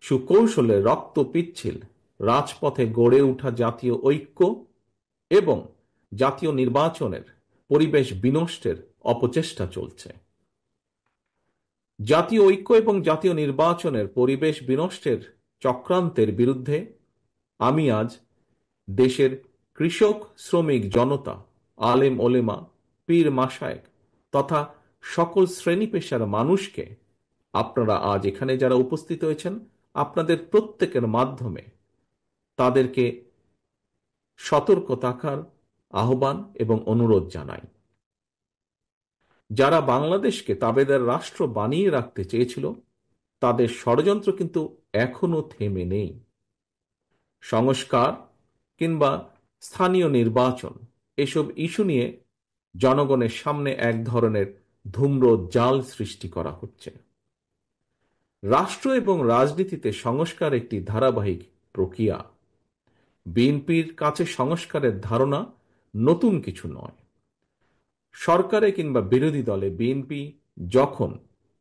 সুকৌশলে রক্ত পিচ্ছিল রাজপথে গড়ে ওঠা জাতীয় ঐক্য এবং জাতীয় নির্বাচনের পরিবেশ বিনষ্টের অপচেষ্টা চলছে। জাতীয় ঐক্য এবং জাতীয় নির্বাচনের পরিবেশ বিনষ্টের চক্রান্তের বিরুদ্ধে আমি আজ দেশের কৃষক শ্রমিক জনতা, আলেম ওলেমা, পীর মাশায়েখ তথা সকল শ্রেণী পেশার মানুষকে, আপনারা আজ এখানে যারা উপস্থিত হয়েছেন, আপনাদের প্রত্যেকের মাধ্যমে তাদেরকে সতর্ক থাকার আহ্বান এবং অনুরোধ জানাই। যারা বাংলাদেশকে তাবেদার রাষ্ট্র বানিয়ে রাখতে চেয়েছিল, তাদের ষড়যন্ত্র কিন্তু এখনো থেমে নেই। সংস্কার কিংবা স্থানীয় নির্বাচন এসব ইস্যু নিয়ে জনগণের সামনে এক ধরনের ধূম্র জাল সৃষ্টি করা হচ্ছে। রাষ্ট্র এবং রাজনীতিতে সংস্কার একটি ধারাবাহিক প্রক্রিয়া। বিএনপির কাছে সংস্কারের ধারণা নতুন কিছু নয়। সরকারে কিংবা বিরোধী দলে বিএনপি যখন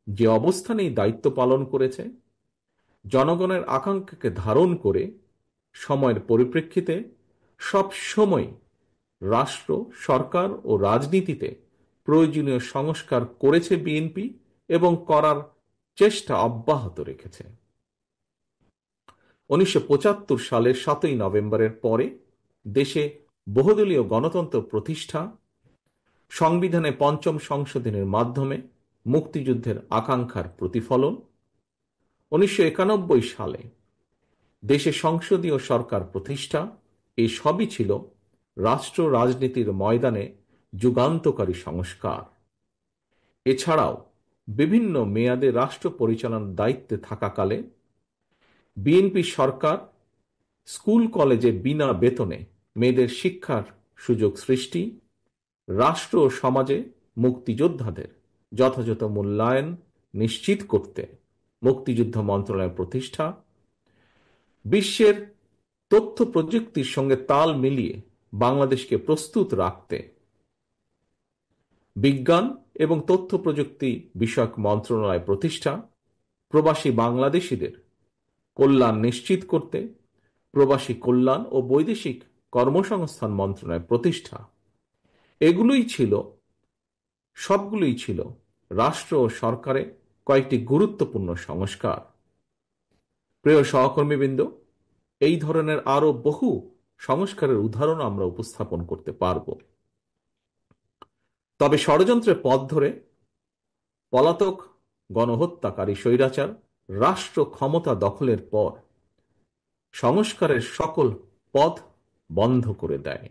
যে অবস্থানেই দায়িত্ব পালন করেছে, জনগণের আকাঙ্ক্ষাকে ধারণ করে সময়ের পরিপ্রেক্ষিতে সব সময় রাষ্ট্র, সরকার ও রাজনীতিতে প্রয়োজনীয় সংস্কার করেছে বিএনপি এবং করার চেষ্টা অব্যাহত রেখেছে। 1975 সালের 7ই নভেম্বরের পরে দেশে বহুদলীয় গণতন্ত্র প্রতিষ্ঠা, সংবিধানে পঞ্চম সংশোধনের মাধ্যমে মুক্তিযুদ্ধের আকাঙ্ক্ষার প্রতিফলন, 1991 সালে দেশে সংসদীয় সরকার প্রতিষ্ঠা, এই সবই ছিল রাষ্ট্র রাজনীতির ময়দানে যুগান্তকারী সংস্কার। এছাড়াও বিভিন্ন মেয়াদে রাষ্ট্র পরিচালনার দায়িত্বে থাকাকালে বিএনপি সরকার স্কুল কলেজে বিনা বেতনে মেয়েদের শিক্ষার সুযোগ সৃষ্টি, রাষ্ট্র ও সমাজে মুক্তিযোদ্ধাদের যথাযথ মূল্যায়ন নিশ্চিত করতে মুক্তিযুদ্ধ মন্ত্রণালয় প্রতিষ্ঠা, বিশ্বের তথ্য প্রযুক্তির সঙ্গে তাল মিলিয়ে বাংলাদেশকে প্রস্তুত রাখতে বিজ্ঞান এবং তথ্য প্রযুক্তি বিষয়ক মন্ত্রণালয় প্রতিষ্ঠা, প্রবাসী বাংলাদেশিদের কল্যাণ নিশ্চিত করতে প্রবাসী কল্যাণ ও বৈদেশিক কর্মসংস্থান মন্ত্রণালয় প্রতিষ্ঠা, সবগুলোই ছিল রাষ্ট্র ও সরকারে কয়েকটি গুরুত্বপূর্ণ সংস্কার। প্রিয় সহকর্মীবৃন্দ, এই ধরনের আরো বহু সংস্কারের উদাহরণ আমরা উপস্থাপন করতে পারব। তবে ষড়যন্ত্রের পথ ধরে পলাতক গণহত্যাকারী স্বৈরাচার রাষ্ট্র ক্ষমতা দখলের পর সংস্কারের সকল পথ বন্ধ করে দেয়।